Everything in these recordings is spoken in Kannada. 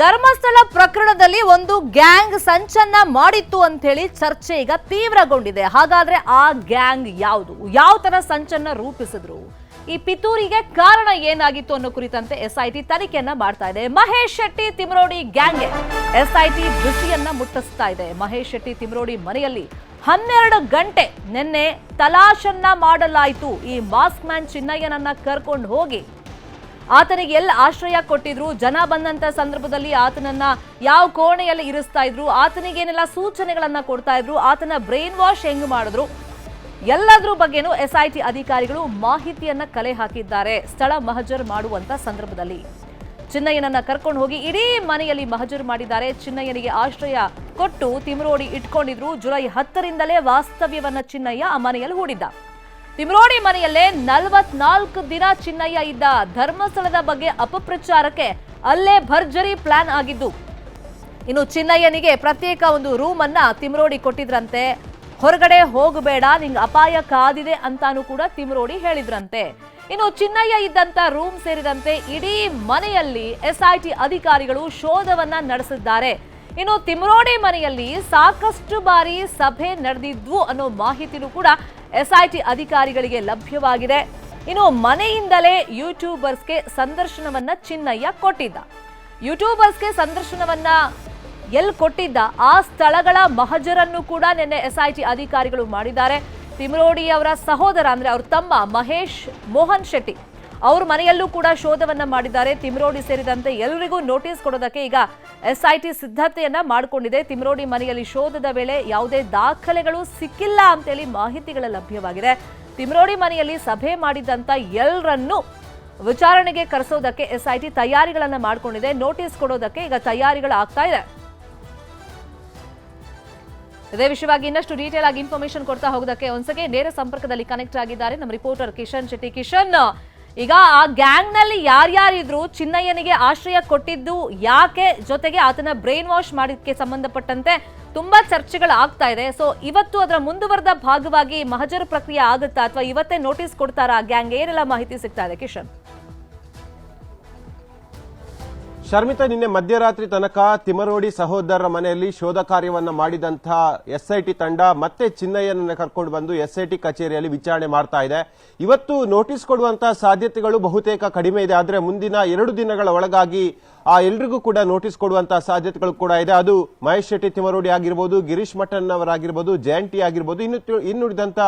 ಧರ್ಮಸ್ಥಳ ಪ್ರಕರಣದಲ್ಲಿ ಒಂದು ಗ್ಯಾಂಗ್ ಸಂಚನ್ನ ಮಾಡಿತ್ತು ಅಂತ ಹೇಳಿ ಚರ್ಚೆ ಈಗ ತೀವ್ರಗೊಂಡಿದೆ. ಹಾಗಾದ್ರೆ ಆ ಗ್ಯಾಂಗ್ ಯಾವುದು, ಯಾವ ತರ ಸಂಚನ್ನ ರೂಪಿಸಿದ್ರು, ಈ ಪಿತೂರಿಗೆ ಕಾರಣ ಏನಾಗಿತ್ತು ಅನ್ನೋ ಕುರಿತಂತೆ ಎಸ್ಐಟಿ ತನಿಖೆಯನ್ನ ಮಾಡ್ತಾ ಇದೆ. ಮಹೇಶ್ ಶೆಟ್ಟಿ ತಿಮ್ರೋಡಿ ಗ್ಯಾಂಗ್ ಎಸ್ಐಟಿ ಬಿಸಿಯನ್ನ ಮುಟ್ಟಿಸ್ತಾ ಇದೆ. ಮಹೇಶ್ ಶೆಟ್ಟಿ ತಿಮ್ರೋಡಿ ಮನೆಯಲ್ಲಿ 12 ಗಂಟೆ ನಿನ್ನೆ ತಲಾಶನ್ನ ಮಾಡಲಾಯಿತು. ಈ ಮಾಸ್ಕ್ ಮ್ಯಾನ್ ಚಿನ್ನಯ್ಯನನ್ನ ಕರ್ಕೊಂಡು ಹೋಗಿ ಆತನಿಗೆ ಎಲ್ಲ ಆಶ್ರಯ ಕೊಟ್ಟಿದ್ರು, ಜನ ಬಂದಂತ ಸಂದರ್ಭದಲ್ಲಿ ಆತನನ್ನ ಯಾವ ಕೋಣೆಯಲ್ಲಿ ಇರಿಸ್ತಾ ಇದ್ರು, ಆತನಿಗೆ ಏನೆಲ್ಲ ಸೂಚನೆಗಳನ್ನ ಕೊಡ್ತಾ ಇದ್ರು, ಆತನ ಬ್ರೈನ್ ವಾಶ್ ಹೆಂಗ್ ಮಾಡಿದ್ರು, ಎಲ್ಲದ್ರ ಬಗ್ಗೆನೂ ಎಸ್ಐಟಿ ಅಧಿಕಾರಿಗಳು ಮಾಹಿತಿಯನ್ನ ಕಲೆ ಹಾಕಿದ್ದಾರೆ. ಸ್ಥಳ ಮಹಜರ್ ಮಾಡುವಂತ ಸಂದರ್ಭದಲ್ಲಿ ಚಿನ್ನಯ್ಯನನ್ನ ಕರ್ಕೊಂಡು ಹೋಗಿ ಇಡೀ ಮನೆಯಲ್ಲಿ ಮಹಜರ್ ಮಾಡಿದ್ದಾರೆ. ಚಿನ್ನಯ್ಯನಿಗೆ ಆಶ್ರಯ ಕೊಟ್ಟು ತಿಮ್ರೋಡಿ ಇಟ್ಕೊಂಡಿದ್ರು. ಜುಲೈ 10ರಿಂದಲೇ ವಾಸ್ತವ್ಯವನ್ನ ಚಿನ್ನಯ್ಯ ಆ ಮನೆಯಲ್ಲಿ ಹೂಡಿದ್ದ. ತಿಮ್ರೋಡಿ ಮನೆಯಲ್ಲೇ 44 ದಿನ ಚಿನ್ನಯ್ಯ ಇದ್ದ. ಧರ್ಮಸ್ಥಳದ ಬಗ್ಗೆ ಅಪಪ್ರಚಾರಕ್ಕೆ ಅಲ್ಲೇ ಭರ್ಜರಿ ಪ್ಲಾನ್ ಆಗಿದ್ದು. ಇನ್ನು ಚಿನ್ನಯ್ಯನಿಗೆ ಪ್ರತ್ಯೇಕ ಒಂದು ರೂಮ್ ಅನ್ನ ತಿಮ್ರೋಡಿ ಕೊಟ್ಟಿದ್ರಂತೆ. ಹೊರಗಡೆ ಹೋಗಬೇಡ, ನಿಂಗೆ ಅಪಾಯ ಕಾದಿದೆ ಅಂತಾನೂ ಕೂಡ ತಿಮ್ರೋಡಿ ಹೇಳಿದ್ರಂತೆ. ಇನ್ನು ಚಿನ್ನಯ್ಯ ಇದ್ದಂತ ರೂಮ್ ಸೇರಿದಂತೆ ಇಡೀ ಮನೆಯಲ್ಲಿ ಎಸ್ಐಟಿ ಅಧಿಕಾರಿಗಳು ಶೋಧವನ್ನ ನಡೆಸಿದ್ದಾರೆ. ಇನ್ನು ತಿಮ್ರೋಡಿ ಮನೆಯಲ್ಲಿ ಸಾಕಷ್ಟು ಬಾರಿ ಸಭೆ ನಡೆದಿದ್ವು ಅನ್ನೋ ಮಾಹಿತಿನೂ ಕೂಡ ಎಸ್ಐಟಿ ಅಧಿಕಾರಿಗಳಿಗೆ ಲಭ್ಯವಾಗಿದೆ. ಇನ್ನು ಮನೆಯಿಂದಲೇ ಯೂಟ್ಯೂಬರ್ಸ್ಗೆ ಸಂದರ್ಶನವನ್ನ ಚಿನ್ನಯ್ಯ ಕೊಟ್ಟಿದ್ದ. ಯೂಟ್ಯೂಬರ್ಸ್ಗೆ ಸಂದರ್ಶನವನ್ನ ಎಲ್ಲಿ ಕೊಟ್ಟಿದ್ದ ಆ ಸ್ಥಳಗಳ ಮಹಜರನ್ನು ಕೂಡ ನಿನ್ನೆ ಎಸ್ಐಟಿ ಅಧಿಕಾರಿಗಳು ಮಾಡಿದ್ದಾರೆ. ತಿಮ್ರೋಡಿ ಅವರ ಸಹೋದರ ಅಂದ್ರೆ ಅವ್ರ ತಮ್ಮ ಮೋಹನ್ ಶೆಟ್ಟಿ ಅವ್ರ ಮನೆಯಲ್ಲೂ ಕೂಡ ಶೋಧವನ್ನ ಮಾಡಿದ್ದಾರೆ. ತಿಮ್ರೋಡಿ ಸೇರಿದಂತೆ ಎಲ್ಲರಿಗೂ ನೋಟಿಸ್ ಕೊಡೋದಕ್ಕೆ ಈಗ ಎಸ್ಐಟಿ ಸಿದ್ಧತೆಯನ್ನ ಮಾಡಿಕೊಂಡಿದೆ. ತಿಮ್ರೋಡಿ ಮನೆಯಲ್ಲಿ ಶೋಧದ ವೇಳೆ ಯಾವುದೇ ದಾಖಲೆಗಳು ಸಿಕ್ಕಿಲ್ಲ ಅಂತೇಳಿ ಮಾಹಿತಿಗಳ ಲಭ್ಯವಾಗಿದೆ. ತಿಮ್ರೋಡಿ ಮನೆಯಲ್ಲಿ ಸಭೆ ಮಾಡಿದಂತ ಎಲ್ಲರನ್ನೂ ವಿಚಾರಣೆಗೆ ಕರೆಸೋದಕ್ಕೆ ಎಸ್ಐಟಿ ತಯಾರಿಗಳನ್ನ ಮಾಡಿಕೊಂಡಿದೆ. ನೋಟಿಸ್ ಕೊಡೋದಕ್ಕೆ ಈಗ ತಯಾರಿಗಳಾಗ್ತಾ ಇದೆ. ಇದೇ ವಿಷಯವಾಗಿ ಇನ್ನಷ್ಟು ಡೀಟೇಲ್ ಆಗಿ ಇನ್ಫಾರ್ಮೇಶನ್ ಕೊಡ್ತಾ ಹೋಗೋದಕ್ಕೆ ಒಂದ್ಸಗೆ ನೇರ ಸಂಪರ್ಕದಲ್ಲಿ ಕನೆಕ್ಟ್ ಆಗಿದ್ದಾರೆ ನಮ್ಮ ರಿಪೋರ್ಟರ್ ಕಿಶನ್ ಶೆಟ್ಟಿ. ಕಿಶನ್, ಈಗ ಆ ಗ್ಯಾಂಗ್ ನಲ್ಲಿ ಯಾರ್ಯಾರಿದ್ರು, ಚಿನ್ನಯ್ಯನಿಗೆ ಆಶ್ರಯ ಕೊಟ್ಟಿದ್ದು ಯಾಕೆ, ಜೊತೆಗೆ ಆತನ ಬ್ರೈನ್ ವಾಶ್ ಮಾಡಿದಕ್ಕೆ ಸಂಬಂಧಪಟ್ಟಂತೆ ತುಂಬಾ ಚರ್ಚೆಗಳು ಆಗ್ತಾ ಇದೆ. ಸೊ ಇವತ್ತು ಅದರ ಮುಂದುವರೆದ ಭಾಗವಾಗಿ ಮಹಜರ್ ಪ್ರಕ್ರಿಯೆ ಆಗುತ್ತಾ ಅಥವಾ ಇವತ್ತೇ ನೋಟಿಸ್ ಕೊಡ್ತಾರಾ ಆ ಗ್ಯಾಂಗ್, ಏನೆಲ್ಲ ಮಾಹಿತಿ ಸಿಗ್ತಾ ಇದೆ ಕಿಶನ್? ಶರ್ಮಿತಾ, ನಿನ್ನೆ ಮಧ್ಯರಾತ್ರಿ ತನಕ ತಿಮರೋಡಿ ಸಹೋದರರ ಮನೆಯಲ್ಲಿ ಶೋಧ ಕಾರ್ಯವನ್ನ ಮಾಡಿದಂತಹ ಎಸ್ಐಟಿ ತಂಡ ಮತ್ತೆ ಚಿನ್ನಯ್ಯನನ್ನ ಕರ್ಕೊಂಡು ಬಂದು ಎಸ್ಐಟಿ ಕಚೇರಿಯಲ್ಲಿ ವಿಚಾರಣೆ ಮಾಡ್ತಾ ಇದೆ. ಇವತ್ತು ನೋಟಿಸ್ ಕೊಡುವಂತಹ ಸಾಧ್ಯತೆಗಳು ಬಹುತೇಕ ಕಡಿಮೆ ಇದೆ. ಆದರೆ ಮುಂದಿನ 2 ದಿನಗಳ ಒಳಗಾಗಿ ಎಲ್ರಿಗೂ ಕೂಡ ನೋಟಿಸ್ ಕೊಡುವಂತಹ ಸಾಧ್ಯತೆಗಳು ಕೂಡ ಇದೆ. ಅದು ಮಹೇಶ್ ಶೆಟ್ಟಿ ತಿಮರೋಡಿ ಆಗಿರ್ಬೋದು, ಗಿರೀಶ್ ಮಠನ್ ಅವರಾಗಿರ್ಬೋದು, ಜಯಂತಿ ಆಗಿರ್ಬೋದು, ಇನ್ನುಳಿದಂತ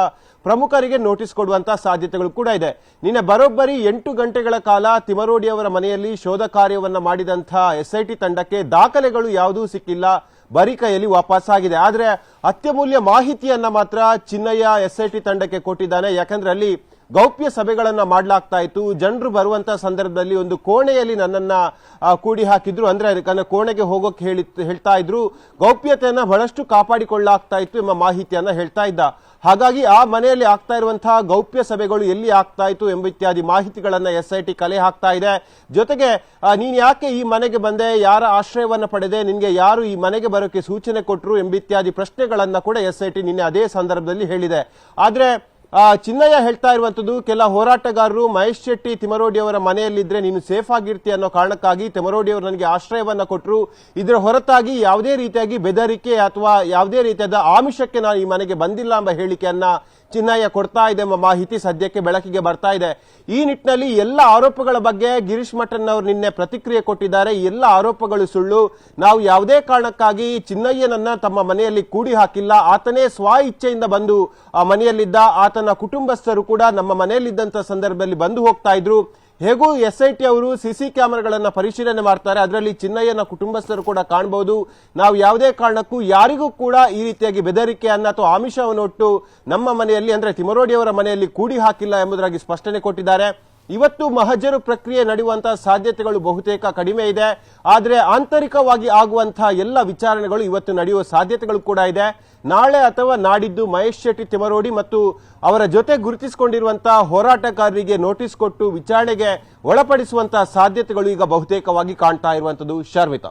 ಪ್ರಮುಖರಿಗೆ ನೋಟಿಸ್ ಕೊಡುವಂತಹ ಸಾಧ್ಯತೆಗಳು ಕೂಡ ಇದೆ. ನಿನ್ನೆ ಬರೋಬ್ಬರಿ 8 ಗಂಟೆಗಳ ಕಾಲ ತಿಮರೋಡಿ ಅವರ ಮನೆಯಲ್ಲಿ ಶೋಧ ಕಾರ್ಯವನ್ನ ಮಾಡಿದಂತಹ ಎಸ್ಐಟಿ ತಂಡಕ್ಕೆ ದಾಖಲೆಗಳು ಯಾವುದೂ ಸಿಕ್ಕಿಲ್ಲ, ಬರೀ ಕೈಯಲ್ಲಿ ವಾಪಸ್ಸಾಗಿದೆ. ಆದ್ರೆ ಅತ್ಯಮೂಲ್ಯ ಮಾಹಿತಿಯನ್ನ ಮಾತ್ರ ಚಿನ್ನಯ್ಯ ಎಸ್ಐಟಿ ತಂಡಕ್ಕೆ ಕೊಟ್ಟಿದ್ದಾನೆ. ಯಾಕಂದ್ರೆ ಅಲ್ಲಿ ಗೌಪ್ಯ ಸಭೆಗಳನ್ನ ಮಾಡಲಾಗ್ತಾ ಇತ್ತು. ಜನರು ಬರುವಂತಹ ಸಂದರ್ಭದಲ್ಲಿ ಒಂದು ಕೋಣೆಯಲ್ಲಿ ನನ್ನನ್ನ ಕೂಡಿ ಹಾಕಿದ್ರು, ಅಂದ್ರೆ ನನ್ನ ಕೋಣೆಗೆ ಹೋಗೋಕೆ ಹೇಳ್ತಾ ಇದ್ರು. ಗೌಪ್ಯತೆಯನ್ನ ಬಹಳಷ್ಟು ಕಾಪಾಡಿಕೊಳ್ಳಲಾಗ್ತಾ ಇತ್ತು ಎಂಬ ಮಾಹಿತಿಯನ್ನ ಹೇಳ್ತಾ ಇದ್ದ. ಹಾಗಾಗಿ ಆ ಮನೆಯಲ್ಲಿ ಆಗ್ತಾ ಇರುವಂತಹ ಗೌಪ್ಯ ಸಭೆಗಳು ಎಲ್ಲಿ ಆಗ್ತಾ ಇತ್ತು ಎಂಬ ಇತ್ಯಾದಿ ಮಾಹಿತಿಗಳನ್ನ ಎಸ್ಐಟಿ ಕಲೆ ಹಾಕ್ತಾ ಇದೆ. ಜೊತೆಗೆ ನೀನ್ ಯಾಕೆ ಈ ಮನೆಗೆ ಬಂದೆ, ಯಾರ ಆಶ್ರಯವನ್ನ ಪಡೆದೆ, ನಿನ್ಗೆ ಯಾರು ಈ ಮನೆಗೆ ಬರೋಕೆ ಸೂಚನೆ ಕೊಟ್ಟರು ಎಂಬ ಇತ್ಯಾದಿ ಪ್ರಶ್ನೆಗಳನ್ನ ಕೂಡ ಎಸ್ಐಟಿ ನಿನ್ನೆ ಅದೇ ಸಂದರ್ಭದಲ್ಲಿ ಹೇಳಿದೆ. ಆದ್ರೆ ಚಿನ್ನಯ್ಯ ಹೇಳ್ತಾ ಇರುವಂತದ್ದು, ಕೆಲ ಹೋರಾಟಗಾರರು ಮಹೇಶ್ ಶೆಟ್ಟಿ ತಿಮರೋಡಿ ಅವರ ಮನೆಯಲ್ಲಿದ್ರೆ ನೀನು ಸೇಫ್ ಆಗಿರ್ತೀಯ ಅನ್ನೋ ಕಾರಣಕ್ಕಾಗಿ ತಿಮರೋಡಿ ಅವರು ನನಗೆ ಆಶ್ರಯವನ್ನ ಕೊಟ್ಟರು. ಇದರ ಹೊರತಾಗಿ ಯಾವುದೇ ರೀತಿಯಾಗಿ ಬೆದರಿಕೆ ಅಥವಾ ಯಾವುದೇ ರೀತಿಯಾದ ಆಮಿಷಕ್ಕೆ ನಾನು ಈ ಮನೆಗೆ ಬಂದಿಲ್ಲ ಎಂಬ ಹೇಳಿಕೆಯನ್ನ ಚಿನ್ನಯ್ಯ ಕೊಡ್ತಾ ಇದೆ ಎಂಬ ಮಾಹಿತಿ ಸದ್ಯಕ್ಕೆ ಬೆಳಕಿಗೆ ಬರ್ತಾ ಇದೆ. ಈ ನಿಟ್ಟಿನಲ್ಲಿ ಎಲ್ಲ ಆರೋಪಗಳ ಬಗ್ಗೆ ಗಿರೀಶ್ ಮಠನ್ ಅವರು ನಿನ್ನೆ ಪ್ರತಿಕ್ರಿಯೆ ಕೊಟ್ಟಿದ್ದಾರೆ. ಎಲ್ಲ ಆರೋಪಗಳು ಸುಳ್ಳು, ನಾವು ಯಾವುದೇ ಕಾರಣಕ್ಕಾಗಿ ಚಿನ್ನಯ್ಯನನ್ನ ತಮ್ಮ ಮನೆಯಲ್ಲಿ ಕೂಡಿ ಹಾಕಿಲ್ಲ. ಆತನೇ ಸ್ವ ಇಚ್ಛೆಯಿಂದ ಬಂದು ಆ ಮನೆಯಲ್ಲಿದ್ದ. ಆತನ ಕುಟುಂಬಸ್ಥರು ಕೂಡ ನಮ್ಮ ಮನೆಯಲ್ಲಿದ್ದಂತ ಸಂದರ್ಭದಲ್ಲಿ ಬಂದು ಹೋಗ್ತಾ ಇದ್ರು. ಹೇಗೂ ಎಸ್ಐಟಿ ಅವರು ಸಿಸಿ ಕ್ಯಾಮೆರಾಗಳನ್ನ ಪರಿಶೀಲನೆ ಮಾಡ್ತಾರೆ, ಅದರಲ್ಲಿ ಚಿನ್ನಯ್ಯನ ಕುಟುಂಬಸ್ಥರು ಕೂಡ ಕಾಣಬಹುದು. ನಾವು ಯಾವುದೇ ಕಾರಣಕ್ಕೂ ಯಾರಿಗೂ ಕೂಡ ಈ ರೀತಿಯಾಗಿ ಬೆದರಿಕೆಯನ್ನ ಅಥವಾ ಆಮಿಷವನ್ನೊಟ್ಟು ನಮ್ಮ ಮನೆಯಲ್ಲಿ ಅಂದ್ರೆ ತಿಮರೋಡಿ ಅವರ ಮನೆಯಲ್ಲಿ ಕೂಡಿ ಹಾಕಿಲ್ಲ ಎಂಬುದಾಗಿ ಸ್ಪಷ್ಟನೆ ಕೊಟ್ಟಿದ್ದಾರೆ. ಇವತ್ತು ಮಹಜರು ಪ್ರಕ್ರಿಯೆ ನಡೆಯುವಂತಹ ಸಾಧ್ಯತೆಗಳು ಬಹುತೇಕ ಕಡಿಮೆ ಇದೆ. ಆದರೆ ಆಂತರಿಕವಾಗಿ ಆಗುವಂತಹ ಎಲ್ಲ ವಿಚಾರಣೆಗಳು ಇವತ್ತು ನಡೆಯುವ ಸಾಧ್ಯತೆಗಳು ಕೂಡ ಇದೆ. ನಾಳೆ ಅಥವಾ ನಾಡಿದ್ದು ಮಹೇಶ್ ಶೆಟ್ಟಿ ತಿಮರೋಡಿ ಮತ್ತು ಅವರ ಜೊತೆ ಗುರುತಿಸಿಕೊಂಡಿರುವಂತಹ ಹೋರಾಟಗಾರರಿಗೆ ನೋಟಿಸ್ ಕೊಟ್ಟು ವಿಚಾರಣೆಗೆ ಒಳಪಡಿಸುವಂತಹ ಸಾಧ್ಯತೆಗಳು ಈಗ ಬಹುತೇಕವಾಗಿ ಕಾಣ್ತಾ ಇರುವಂತದ್ದು. ಶರ್ಮಿತಾ.